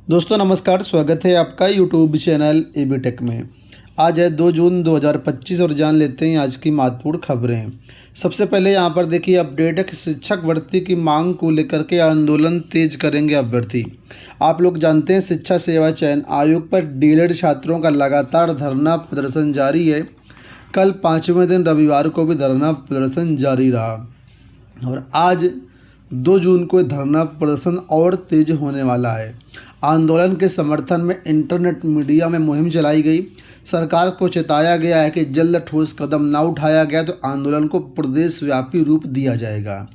दोस्तों नमस्कार, स्वागत है आपका यूट्यूब चैनल एबी टेक में। आज है 2 जून 2025 और जान लेते हैं आज की महत्वपूर्ण खबरें। सबसे पहले यहां पर देखिए अपडेट है कि शिक्षक भर्ती की मांग को लेकर के आंदोलन तेज करेंगे अभ्यर्थी। आप लोग जानते हैं शिक्षा सेवा चयन आयोग पर डीएलएड छात्रों का लगातार धरना प्रदर्शन जारी है। कल 5वें दिन रविवार को भी धरना प्रदर्शन जारी रहा और आज 2 जून को धरना प्रदर्शन और तेज होने वाला है। आंदोलन के समर्थन में इंटरनेट मीडिया में मुहिम चलाई गई। सरकार को चेताया गया है कि जल्द ठोस कदम न उठाया गया तो आंदोलन को प्रदेशव्यापी रूप दिया जाएगा।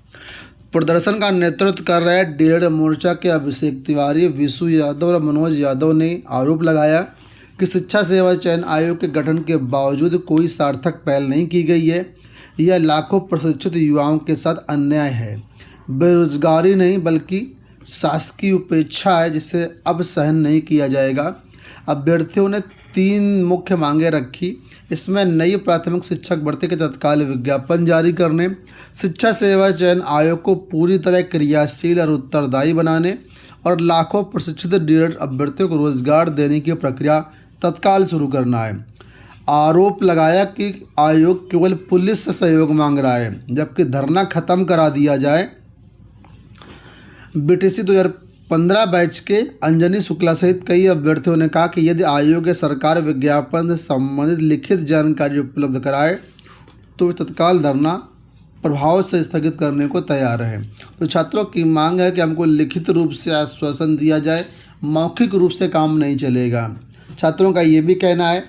प्रदर्शन का नेतृत्व कर रहे डीएलएड मोर्चा के अभिषेक तिवारी, विशु यादव और मनोज यादव ने आरोप लगाया कि शिक्षा सेवा चयन आयोग के गठन के बावजूद कोई सार्थक पहल नहीं की गई है। यह लाखों प्रशिक्षित युवाओं के साथ अन्याय है। बेरोजगारी नहीं बल्कि शासकीय उपेक्षा है जिसे अब सहन नहीं किया जाएगा। अभ्यर्थियों ने 3 मुख्य मांगें रखी। इसमें नई प्राथमिक शिक्षक भर्ती के तत्काल विज्ञापन जारी करने, शिक्षा सेवा चयन आयोग को पूरी तरह क्रियाशील और उत्तरदायी बनाने और लाखों प्रशिक्षित डीएलएड अभ्यर्थियों को रोजगार देने की प्रक्रिया तत्काल शुरू करना है। आरोप लगाया कि आयोग केवल पुलिस से सहयोग मांग रहा है, जबकि धरना खत्म करा दिया जाए। बीटीसी 2015 बैच के अंजनी शुक्ला सहित कई अभ्यर्थियों ने कहा कि यदि आयोग या सरकार विज्ञापन से संबंधित लिखित जानकारी उपलब्ध कराए तो वे तत्काल धरना प्रभाव से स्थगित करने को तैयार है। तो छात्रों की मांग है कि हमको लिखित रूप से आश्वासन दिया जाए, मौखिक रूप से काम नहीं चलेगा। छात्रों का ये भी कहना है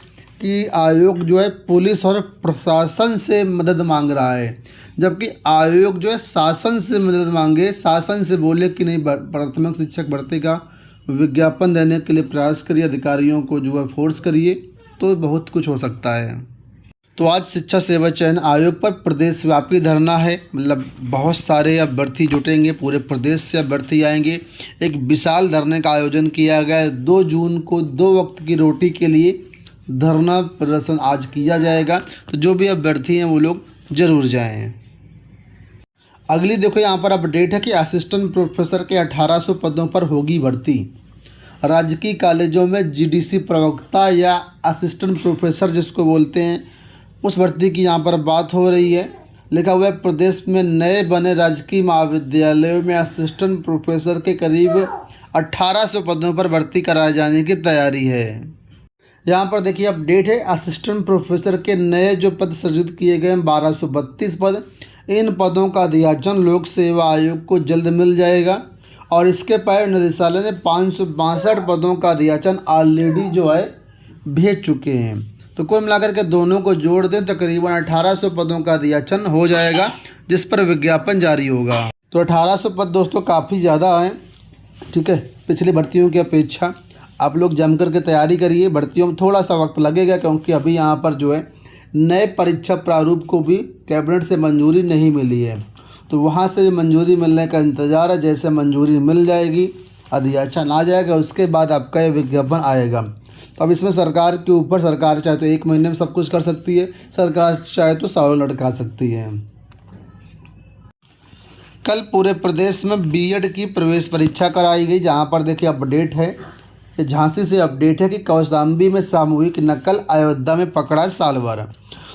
कि आयोग जो है पुलिस और प्रशासन से मदद मांग रहा है, जबकि आयोग जो है शासन से मदद मांगे, शासन से बोले कि नहीं प्राथमिक शिक्षक भर्ती का विज्ञापन देने के लिए प्रयास करिए, अधिकारियों को जो है फोर्स करिए, तो बहुत कुछ हो सकता है। तो आज शिक्षा सेवा चयन आयोग पर प्रदेशव्यापी धरना है, मतलब बहुत सारे अभ्यर्थी जुटेंगे, पूरे प्रदेश से अभ्यर्थी आएंगे। एक विशाल धरने का आयोजन किया गया है। 2 जून को 2 वक्त की रोटी के लिए धरना प्रदर्शन आज किया जाएगा। तो जो भी अभ्यर्थी हैं वो लोग जरूर जाएं। अगली देखो यहाँ पर अपडेट है कि असिस्टेंट प्रोफेसर के 1800 पदों पर होगी भर्ती। राजकीय कॉलेजों में जीडीसी प्रवक्ता या असिस्टेंट प्रोफेसर जिसको बोलते हैं, उस भर्ती की यहाँ पर बात हो रही है। लिखा हुआ है प्रदेश में नए बने राजकीय महाविद्यालयों में असिस्टेंट प्रोफेसर के करीब 1800 पदों पर भर्ती कराए जाने की तैयारी है। यहाँ पर देखिए अपडेट है, असिस्टेंट प्रोफेसर के नए जो पद सृजित किए गए हैं 1232 पद। इन पदों का अध्याचन लोक सेवा आयोग को जल्द मिल जाएगा और इसके पहले निदेशालय ने 562 पदों का अध्याचन ऑलरेडी जो है भेज चुके हैं। तो कुल मिलाकर के दोनों को जोड़ दें तकरीबन 1800 पदों का अध्याचन हो जाएगा, जिस पर विज्ञापन जारी होगा। तो 1800 पद दोस्तों काफ़ी ज़्यादा हैं, ठीक है, पिछली भर्तियों की अपेक्षा। आप लोग जम कर के तैयारी करिए। भर्तियों में थोड़ा सा वक्त लगेगा क्योंकि अभी यहाँ पर जो है नए परीक्षा प्रारूप को भी कैबिनेट से मंजूरी नहीं मिली है, तो वहाँ से मंजूरी मिलने का इंतज़ार है। जैसे मंजूरी मिल जाएगी, अध्याचन आ जाएगा, उसके बाद आपका ये विज्ञापन आएगा। तो अब इसमें सरकार के ऊपर, सरकार चाहे तो 1 महीने में सब कुछ कर सकती है, सरकार चाहे तो सालों लटका सकती है। कल पूरे प्रदेश में बीएड की प्रवेश परीक्षा कराई गई। जहाँ पर देखिए अपडेट है, झांसी से अपडेट है कि कौशाम्बी में सामूहिक नकल, अयोध्या में पकड़ा साल भर।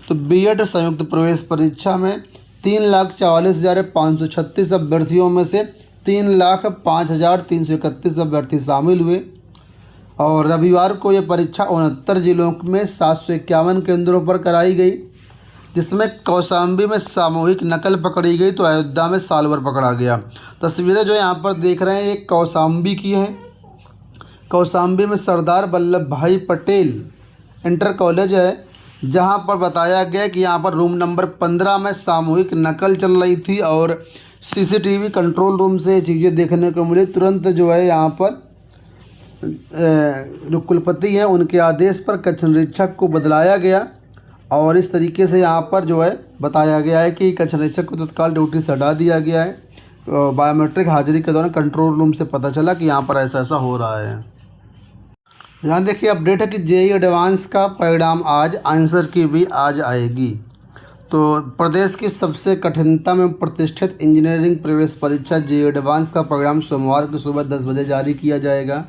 तो बीएड संयुक्त प्रवेश परीक्षा में 3,44,536 अभ्यर्थियों में से 3,05,331 अभ्यर्थी शामिल हुए और रविवार को ये परीक्षा 69 जिलों में 751 केंद्रों पर कराई गई, जिसमें कौशाम्बी में सामूहिक नकल पकड़ी गई तो अयोध्या में साल भर पकड़ा गया। तस्वीरें जो यहाँ पर देख रहे हैं ये कौशाम्बी की हैं। कौशाम्बी में सरदार वल्लभ भाई पटेल इंटर कॉलेज है, जहां पर बताया गया कि यहां पर रूम नंबर 15 में सामूहिक नकल चल रही थी और सीसीटीवी कंट्रोल रूम से चीज़ें देखने को मिली। तुरंत जो है यहां पर जो कुलपति हैं उनके आदेश पर कक्ष निरीक्षक को बदलाया गया और इस तरीके से यहां पर जो है बताया गया है कि कक्ष निरीक्षक को तत्काल ड्यूटी से हटा दिया गया है। बायोमेट्रिक हाजिरी के दौरान कंट्रोल रूम से पता चला कि यहाँ पर ऐसा ऐसा हो रहा है। यहाँ देखिए अपडेट है कि जेईई एडवांस का परिणाम आज, आंसर की भी आज आएगी। तो प्रदेश की सबसे कठिनतम एवं प्रतिष्ठित इंजीनियरिंग प्रवेश परीक्षा जेईई एडवांस का परिणाम सोमवार की सुबह 10 बजे जारी किया जाएगा।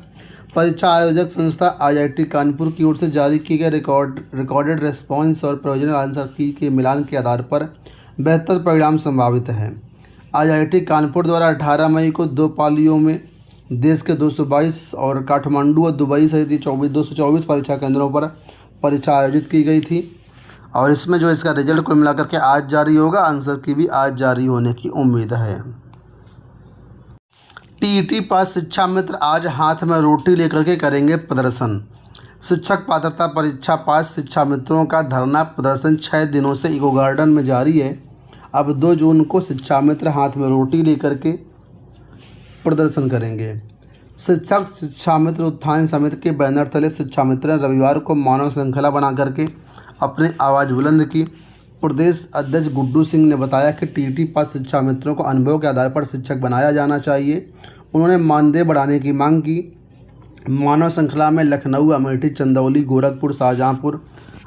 परीक्षा आयोजक संस्था आईआईटी कानपुर की ओर से जारी किए गए रिकॉर्डेड रेस्पॉन्स और प्रोविजनल आंसर की के मिलान के आधार पर बेहतर परिणाम संभावित है। आईआईटी कानपुर द्वारा 18 मई को 2 पालियों में देश के 222 और काठमांडू और दुबई सहित 224 परीक्षा केंद्रों पर परीक्षा आयोजित की गई थी और इसमें जो इसका रिजल्ट कुल मिलाकर के आज जारी होगा। आंसर की भी आज जारी होने की उम्मीद है। टीईटी पास शिक्षा मित्र आज हाथ में रोटी लेकर के करेंगे प्रदर्शन। शिक्षक पात्रता परीक्षा पास शिक्षा मित्रों का धरना प्रदर्शन 6 दिनों से इको गार्डन में जारी है। अब 2 जून को शिक्षा मित्र हाथ में रोटी लेकर के प्रदर्शन करेंगे। शिक्षक शिक्षा मित्र उत्थान समिति के बैनर तले शिक्षा मित्र ने रविवार को मानव श्रृंखला बना करके अपनी आवाज़ बुलंद की। प्रदेश अध्यक्ष गुड्डू सिंह ने बताया कि टीईटी पास शिक्षा मित्रों को अनुभव के आधार पर शिक्षक बनाया जाना चाहिए। उन्होंने मानदेय बढ़ाने की मांग की। मानव श्रृंखला में लखनऊ, अमेठी, चंदौली, गोरखपुर, शाहजहांपुर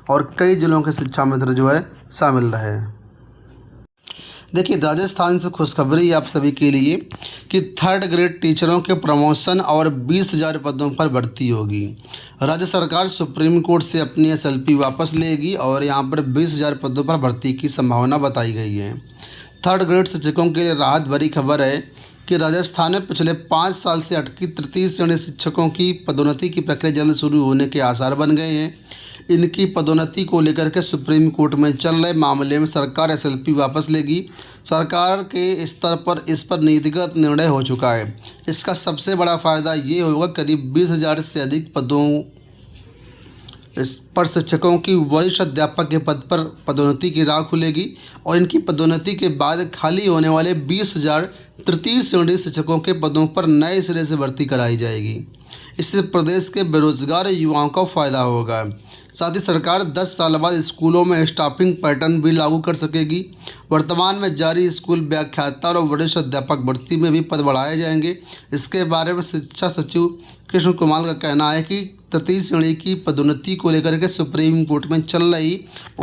और कई जिलों के शिक्षा मित्र जो है शामिल रहे। देखिए, राजस्थान से खुशखबरी आप सभी के लिए कि 3rd ग्रेड टीचरों के प्रमोशन और 20,000 पदों पर भर्ती होगी। राज्य सरकार सुप्रीम कोर्ट से अपनी एसएलपी वापस लेगी और यहाँ पर 20,000 पदों पर भर्ती की संभावना बताई गई है। 3rd ग्रेड शिक्षकों के लिए राहत भरी खबर है कि राजस्थान में पिछले 5 साल से अटकी तृतीय श्रेणी शिक्षकों की पदोन्नति की प्रक्रिया जल्द शुरू होने के आसार बन गए हैं। इनकी पदोन्नति को लेकर के सुप्रीम कोर्ट में चल रहे मामले में सरकार एसएलपी वापस लेगी। सरकार के स्तर पर इस पर नीतिगत निर्णय हो चुका है। इसका सबसे बड़ा फ़ायदा ये होगा, करीब 20,000 से अधिक पदों पर शिक्षकों की वरिष्ठ अध्यापक के पद पर पदोन्नति की राह खुलेगी और इनकी पदोन्नति के बाद खाली होने वाले 20,000 तृतीय श्रेणी शिक्षकों के पदों पर नए सिरे से भर्ती कराई जाएगी। इससे प्रदेश के बेरोजगार युवाओं को फ़ायदा होगा। साथ ही सरकार 10 साल बाद स्कूलों में स्टाफिंग पैटर्न भी लागू कर सकेगी। वर्तमान में जारी स्कूल व्याख्याता और वरिष्ठ अध्यापक भर्ती में भी पद बढ़ाए जाएंगे। इसके बारे में शिक्षा सचिव कृष्ण कुमार का कहना है कि तृतीय श्रेणी की पदोन्नति को लेकर के सुप्रीम कोर्ट में चल रही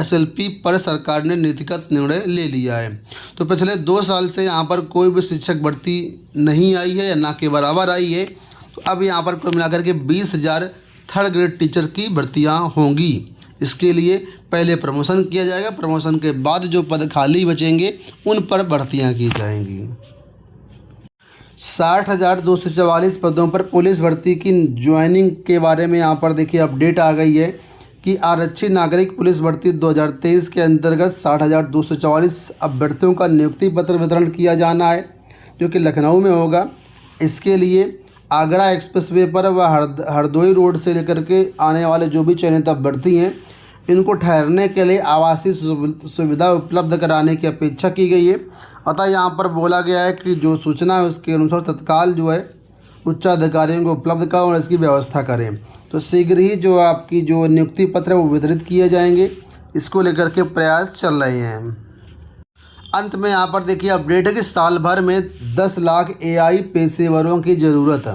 एसएलपी पर सरकार ने नीतिगत निर्णय ले लिया है। तो पिछले 2 साल से यहाँ पर कोई भी शिक्षक भर्ती नहीं आई है या ना के बराबर आई है। तो अब यहाँ पर कुल मिलाकर के 20,000 3rd ग्रेड टीचर की भर्तियाँ होंगी। इसके लिए पहले प्रमोशन किया जाएगा, प्रमोशन के बाद जो पद खाली बचेंगे उन पर भर्तियाँ की जाएंगी। 60,244 पदों पर पुलिस भर्ती की ज्वाइनिंग के बारे में यहाँ पर देखिए अपडेट आ गई है कि आरक्षी नागरिक पुलिस भर्ती 2023 के अंतर्गत 60,244 अभ्यर्थियों का नियुक्ति पत्र वितरण किया जाना है, जो कि लखनऊ में होगा। इसके लिए आगरा एक्सप्रेसवे पर व हरदोई रोड से लेकर के आने वाले जो भी चयनित अभ्यर्थी हैं, इनको ठहरने के लिए आवासीय सुविधा उपलब्ध कराने की अपेक्षा की गई है। अतः यहाँ पर बोला गया है कि जो सूचना है उसके अनुसार तत्काल जो है उच्चाधिकारियों को उपलब्ध करें और इसकी व्यवस्था करें। तो शीघ्र ही जो आपकी जो नियुक्ति पत्र है वो वितरित किए जाएंगे। इसको लेकर के प्रयास चल रहे हैं। अंत में यहाँ पर देखिए अपडेट है कि साल भर में 10 लाख एआई पेशेवरों की ज़रूरत है।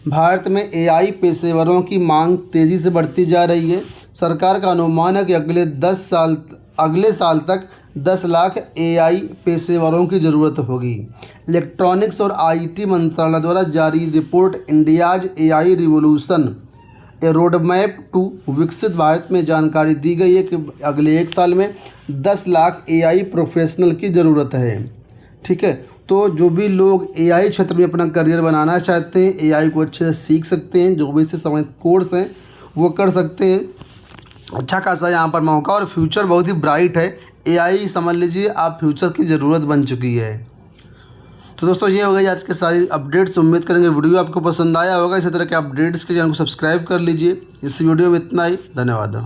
भारत में एआई पेशेवरों की मांग तेज़ी से बढ़ती जा रही है। सरकार का अनुमान है कि अगले साल तक 10 लाख एआई पेशेवरों की ज़रूरत होगी। इलेक्ट्रॉनिक्स और आईटी मंत्रालय द्वारा जारी report India's AI revolution a road map to Viksit Bharat में जानकारी दी गई है कि अगले 1 साल में 10 लाख एआई प्रोफेशनल की ज़रूरत है। ठीक है, तो जो भी लोग एआई क्षेत्र में अपना करियर बनाना चाहते हैं, एआई को अच्छे से सीख सकते हैं, जो भी इससे संबंधित कोर्स हैं वो कर सकते हैं। अच्छा खासा यहाँ पर मौका और फ्यूचर बहुत ही ब्राइट है। एआई समझ लीजिए आप फ्यूचर की ज़रूरत बन चुकी है। तो दोस्तों ये हो गई आज के सारी अपडेट्स। उम्मीद करेंगे वीडियो आपको पसंद आया होगा। इसी तरह के अपडेट्स के चैनल को सब्सक्राइब कर लीजिए। इस वीडियो में इतना ही। धन्यवाद।